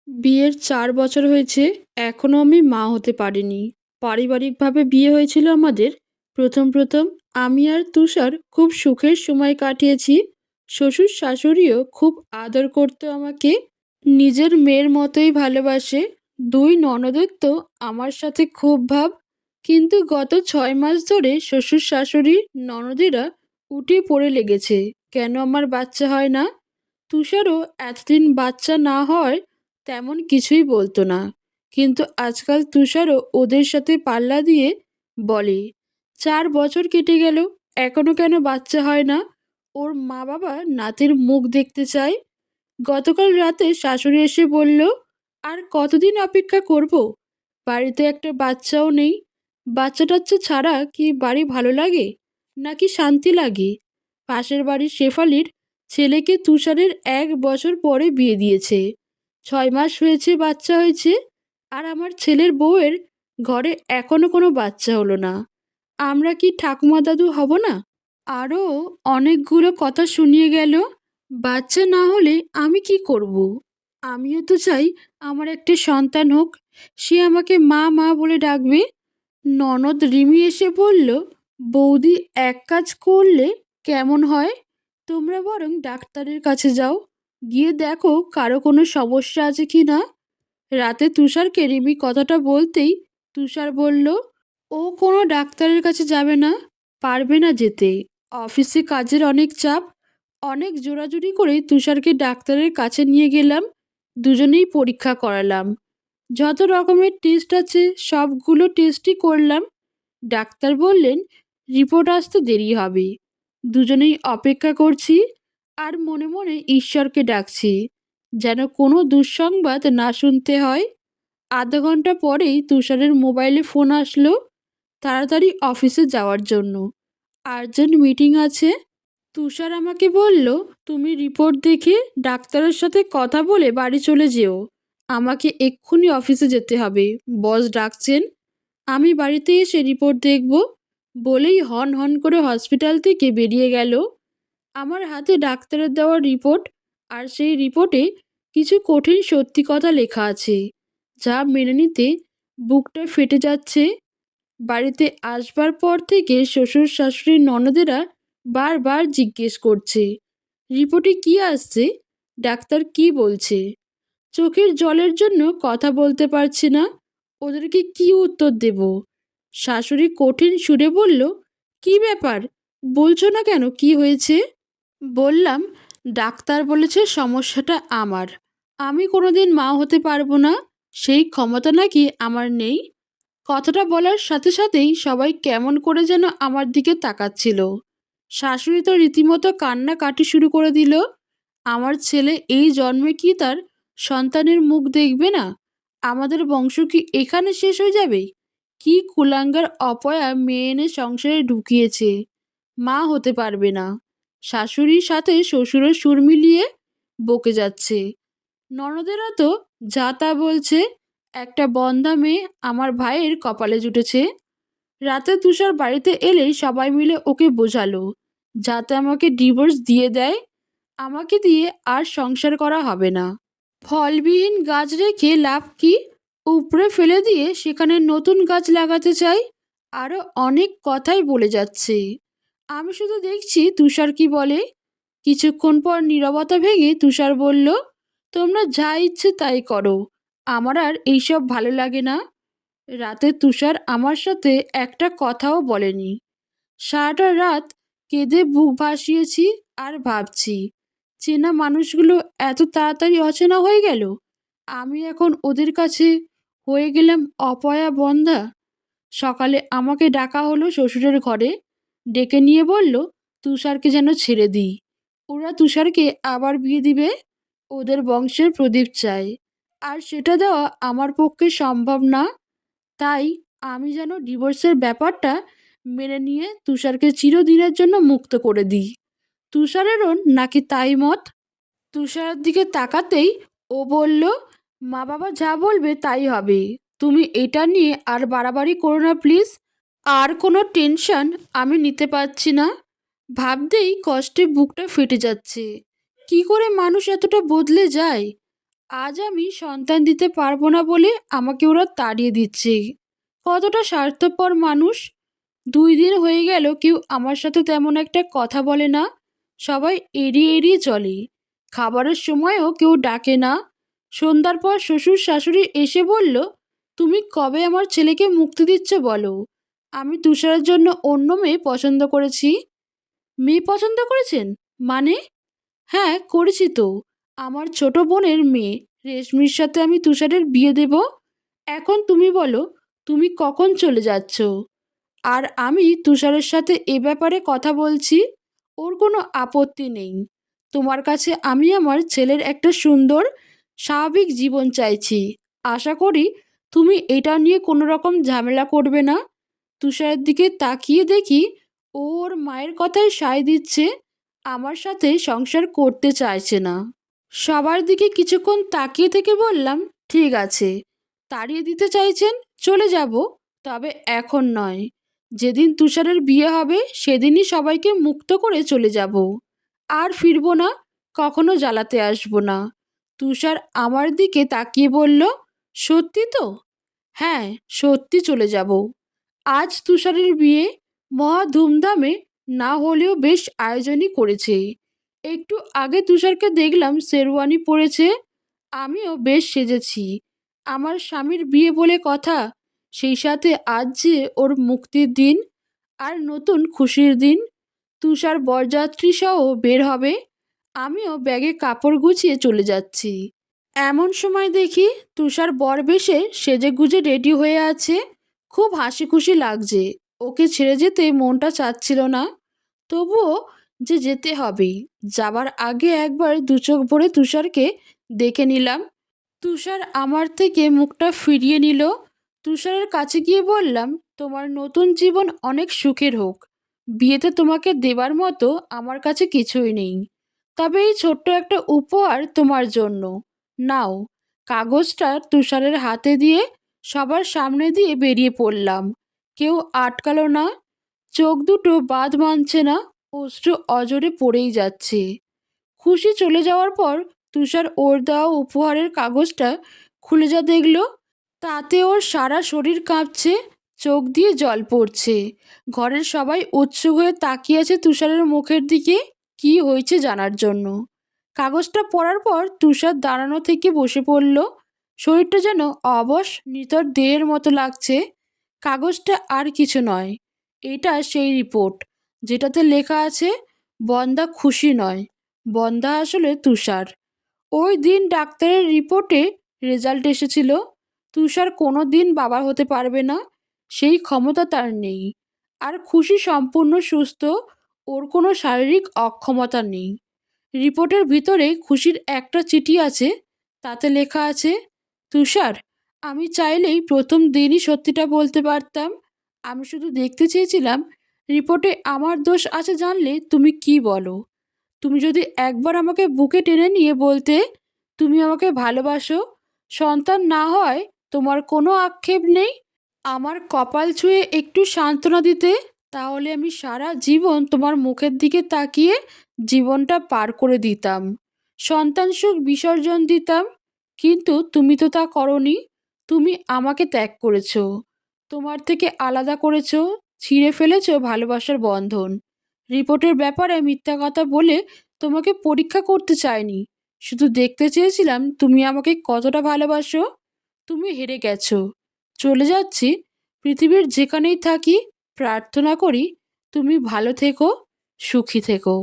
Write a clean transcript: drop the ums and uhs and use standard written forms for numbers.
বিয়ের ৪ বছর হয়েছে, এখনো আমি মা হতে পারিনি। পারিবারিকভাবে বিয়ে হয়েছিল আমাদের। প্রথম আমি আর তুষার খুব সুখের সময় কাটিয়েছি। শ্বশুর-শাশুড়িও খুব আদর করতো আমাকে। নিজের মেয়ের মতোই ভালোবাসে। ২ ননদের তো আমার সাথে খুব ভাব। কিন্তু গত ৬ মাস ধরে শ্বশুর-শাশুড়ি, ননদেরা উঠে পড়ে লেগেছে। কেন আমার বাচ্চা হয় না? তুষারও এতদিন বাচ্চা না হওয়ায় তেমন কিছুই বলতো না। কিন্তু আজকাল তুষারও ওদের সাথে পাল্লা দিয়ে বলে, ৪ বছর কেটে গেল, এখনো কেন বাচ্চা হয় না? ওর মা-বাবা নাতির মুখ দেখতে চায়। গতকাল রাতে শাশুড়ি এসে বলল, আর কতদিন অপেক্ষা করব? বাড়িতে একটা বাচ্চাও নেই। বাচ্চা-টাচ্চা ছাড়া কি বাড়ি ভালো লাগে? নাকি শান্তি লাগে? পাশের বাড়ির শেফালির ছেলেকে তুষারের ১ বছর পরে বিয়ে দিয়েছে। ৬ মাস হয়েছে বাচ্চা হয়েছে। আর আমার ছেলের বউয়ের ঘরে এখনো কোনো বাচ্চা হলো না। আমরা কি ঠাকুমা দাদু হব না? আরও অনেকগুলো কথা শুনিয়ে গেল। বাচ্চা না হলে আমি কি করব? আমিও তো চাই আমার একটা সন্তান হোক। সে আমাকে মা মা বলে ডাকবে। ননদ রিমি এসে বলল, বৌদি, এক কাজ করলে কেমন হয়? তোমরা বরং ডাক্তারের কাছে যাও, গিয়ে দেখো কারো কোনো সমস্যা আছে কি না। রাতে তুষারকে রিমি কথাটা বলতেই তুষার বলল, ও কোনো ডাক্তারের কাছে যাবে না, পারবে না যেতে। অফিসে কাজের অনেক চাপ। অনেক জোরাজুরি করে তুষারকে ডাক্তারের কাছে নিয়ে গেলাম। দুজনেই পরীক্ষা করালাম। যত রকমের টেস্ট আছে সবগুলো টেস্টই করলাম। ডাক্তার বললেন রিপোর্ট আসতে দেরি হবে। দুজনেই অপেক্ষা করছি আর মনে মনে ঈশ্বরকে ডাকছি যেন কোনো দুঃসংবাদ না শুনতে হয়। আধা ঘন্টা পরেই তুষারের মোবাইলে ফোন আসলো, তাড়াতাড়ি অফিসে যাওয়ার জন্য। আর্জেন্ট মিটিং আছে। তুষার আমাকে বলল, তুমি রিপোর্ট দেখে ডাক্তারের সাথে কথা বলে বাড়ি চলে যেও। আমাকে এক্ষুনি অফিসে যেতে হবে, বস ডাকছেন। আমি বাড়িতে এসে রিপোর্ট দেখব বলেই হন হন করে হসপিটাল থেকে বেরিয়ে গেল। আমার হাতে ডাক্তারের দেওয়া রিপোর্ট, আর সেই রিপোর্টে কিছু কঠিন সত্যি কথা লেখা আছে, যা মেনে নিতে বুকটা ফেটে যাচ্ছে। বাড়িতে আসবার পর থেকে শ্বশুর শাশুড়ির ননদেরা বারবার জিজ্ঞেস করছে, রিপোর্টে কি আসছে, ডাক্তার কি বলছে। চোখের জলের জন্য কথা বলতে পারছি না। ওদেরকে কি উত্তর দেব? শাশুড়ি কঠিন সুরে বলল, কি ব্যাপার, বলছো না কেন, কি হয়েছে? বললাম, ডাক্তার বলেছে সমস্যাটা আমার। আমি কোনোদিন মা হতে পারবো না, সেই ক্ষমতা নাকি আমার নেই। কথাটা বলার সাথে সাথেই সবাই কেমন করে যেন আমার দিকে তাকাচ্ছিল। শাশুড়ি তো রীতিমতো কান্নাকাটি শুরু করে দিল। আমার ছেলে এই জন্মে কি তার সন্তানের মুখ দেখবে না? আমাদের বংশ কি এখানে শেষ হয়ে যাবে? কি কুলাঙ্গার অপয়া মেয়ে এনে সংসারে ঢুকিয়েছে, মা হতে পারবে না। শাশুড়ির সাথে শ্বশুরের সুর মিলিয়ে বকে যাচ্ছে। ননদেরা তো যা তা বলছে। একটা বন্ধ্যা মেয়ে আমার ভাইয়ের কপালে জুটেছে। রাতে তুষার বাড়িতে এলেই সবাই মিলে ওকে বোঝালো যাতে আমাকে ডিভোর্স দিয়ে দেয়। আমাকে দিয়ে আর সংসার করা হবে না। ফলবিহীন গাছ রেখে লাভ কি? উপড়ে ফেলে দিয়ে সেখানে নতুন গাছ লাগাতে চাই। আরও অনেক কথাই বলে যাচ্ছে। আমি শুধু দেখছি তুষার কি বলে। কিছুক্ষণ পর নীরবতা ভেঙে তুষার বলল, তোমরা যা ইচ্ছে তাই করো, আমার আর এইসব ভালো লাগে না। রাতে তুষার আমার সাথে একটা কথাও বলেনি। সারাটা রাত কেঁদে বুক ভাসিয়েছি আর ভাবছি, চেনা মানুষগুলো এত তাড়াতাড়ি অচেনা হয়ে গেল। আমি এখন ওদের কাছে হয়ে গেলাম অপয়া বন্ধ্যা। সকালে আমাকে ডাকা হলো শ্বশুরের ঘরে। ডেকে নিয়ে বলল, তুষারকে যেন ছেড়ে দিই। ওরা তুষারকে আবার বিয়ে দিবে। ওদের বংশের প্রদীপ চাই, আর সেটা দেওয়া আমার পক্ষে সম্ভব না। তাই আমি যেন ডিভোর্সের ব্যাপারটা মেনে নিয়ে তুষারকে চিরদিনের জন্য মুক্ত করে দিই। তুষারেরও নাকি তাই মত। তুষারের দিকে তাকাতেই ও বলল, মা বাবা যা বলবে তাই হবে। তুমি এটা নিয়ে আর বাড়াবাড়ি করো না প্লিজ। আর কোনো টেনশন আমি নিতে পারছি না। ভাবতেই কষ্টে বুকটা ফেটে যাচ্ছে। কি করে মানুষ এতটা বদলে যায়? আজ আমি সন্তান দিতে পারবো না বলে আমাকে ওরা তাড়িয়ে দিচ্ছে। কতটা স্বার্থপর মানুষ! 2 দিন হয়ে গেল কেউ আমার সাথে তেমন একটা কথা বলে না। সবাই এড়িয়ে এড়িয়ে চলে। খাবারের সময়ও কেউ ডাকে না। সন্ধ্যার পর শ্বশুর শাশুড়ি এসে বলল, তুমি কবে আমার ছেলেকে মুক্তি দিচ্ছ বলো। আমি তুষারের জন্য অন্য মেয়ে পছন্দ করেছি। মেয়ে পছন্দ করেছেন? মানে? হ্যাঁ, করেছি তো। আমার ছোট বোনের মেয়ে রেশমির সাথে আমি তুষারের বিয়ে দেব। এখন তুমি বলো, তুমি কখন চলে যাচ্ছ? আর আমি তুষারের সাথে এ ব্যাপারে কথা বলছি। ওর কোনো আপত্তি নেই। তোমার কাছে আমি আমার ছেলের একটা সুন্দর স্বাভাবিক জীবন চাইছি। আশা করি তুমি এটা নিয়ে কোনো রকম ঝামেলা করবে না। তুষারের দিকে তাকিয়ে দেখি ও ওর মায়ের কথায় সায় দিচ্ছে। আমার সাথে সংসার করতে চাইছে না। সবার দিকে কিছুক্ষণ তাকিয়ে থেকে বললাম, ঠিক আছে, তাড়িয়ে দিতে চাইছেন, চলে যাব, তবে এখন নয়। যেদিন তুষারের বিয়ে হবে সেদিনই সবাইকে মুক্ত করে চলে যাব। আর ফিরবো না, কখনো জ্বালাতে আসবো না। তুষার আমার দিকে তাকিয়ে বলল, সত্যি তো? হ্যাঁ, সত্যি চলে যাব। আজ তুষারের বিয়ে মহা ধুমধামে না হলেও বেশ আয়োজনই করেছে। একটু আগে তুষারকে দেখলাম শেরওয়ানি পরেছে। আমিও বেশ সেজেছি। আমার স্বামীর বিয়ে বলে কথা, সেই সাথে আজ যে ওর মুক্তির দিন আর নতুন খুশির দিন। তুষার বরযাত্রী সহ বের হবে। আমিও ব্যাগে কাপড় গুছিয়ে চলে যাচ্ছি। এমন সময় দেখি তুষার বরবেশে সেজেগুজে রেডি হয়ে আছে। খুব হাসি খুশি লাগছে। ওকে ছেড়ে যেতে মনটা চাচ্ছিল না, তবুও যে যেতে হবে। যাবার আগে একবার দু চোখ ভরে তুষারকে দেখে নিলাম। তুষার আমার থেকে মুখটা ফিরিয়ে নিল। তুষারের কাছে গিয়ে বললাম, তোমার নতুন জীবন অনেক সুখের হোক। বিয়েতে তোমাকে দেবার মতো আমার কাছে কিছুই নেই, তবে এই ছোট্ট একটা উপহার তোমার জন্য। নাও। কাগজটা তুষারের হাতে দিয়ে সবার সামনে দিয়ে বেরিয়ে পড়লাম। কেউ আটকালো না। চোখ দুটো বাঁধ মানছে না, অশ্রু অজরে পড়েই যাচ্ছে। খুশি চলে যাওয়ার পর তুষার ওর দেওয়া উপহারের কাগজটা খুলে যা দেখল, তাতে ওর সারা শরীর কাঁপছে, চোখ দিয়ে জল পড়ছে। ঘরের সবাই উৎসুক হয়ে তাকিয়ে আছে তুষারের মুখের দিকে, কি হয়েছে জানার জন্য। কাগজটা পড়ার পর তুষার দাঁড়ানো থেকে বসে পড়ল। শরীরটা যেন অবশ নিথর দেহের মতো লাগছে। কাগজটা আর কিছু নয়, এটা সেই রিপোর্ট যেটাতে লেখা আছে, বন্দা খুশি নয়, বন্দা আসলে তুষার। ওই দিন ডাক্তারের রিপোর্টে রেজাল্ট এসেছিল, তুষার কোনো দিন বাবা হতে পারবে না, সেই ক্ষমতা তার নেই। আর খুশি সম্পূর্ণ সুস্থ, ওর কোনো শারীরিক অক্ষমতা নেই। রিপোর্টের ভিতরে খুশির একটা চিঠি আছে, তাতে লেখা আছে, তুষার, আমি চাইলেই প্রথম দিনই সত্যিটা বলতে পারতাম। আমি শুধু দেখতে চেয়েছিলাম রিপোর্টে আমার দোষ আছে জানলে তুমি কি বলো। তুমি যদি একবার আমাকে বুকে টেনে নিয়ে বলতে তুমি আমাকে ভালোবাসো, সন্তান না হয় তোমার কোনো আক্ষেপ নেই, আমার কপাল ছুঁয়ে একটু সান্ত্বনা দিতে, তাহলে আমি সারা জীবন তোমার মুখের দিকে তাকিয়ে জীবনটা পার করে দিতাম, সন্তান সুখ বিসর্জন দিতাম। কিন্তু তুমি তো তা করনি। তুমি আমাকে ত্যাগ করেছো, তোমার থেকে আলাদা করেছো, ছিঁড়ে ফেলেছো ভালোবাসার বন্ধন। রিপোর্টের ব্যাপারে মিথ্যা কথা বলে তোমাকে পরীক্ষা করতে চাইনি, শুধু দেখতে চেয়েছিলাম তুমি আমাকে কতটা ভালোবাসো। তুমি হেরে গেছো। চলে যাচ্ছি। পৃথিবীর যেখানেই থাকি প্রার্থনা করি তুমি ভালো থেকো, সুখী থেকো।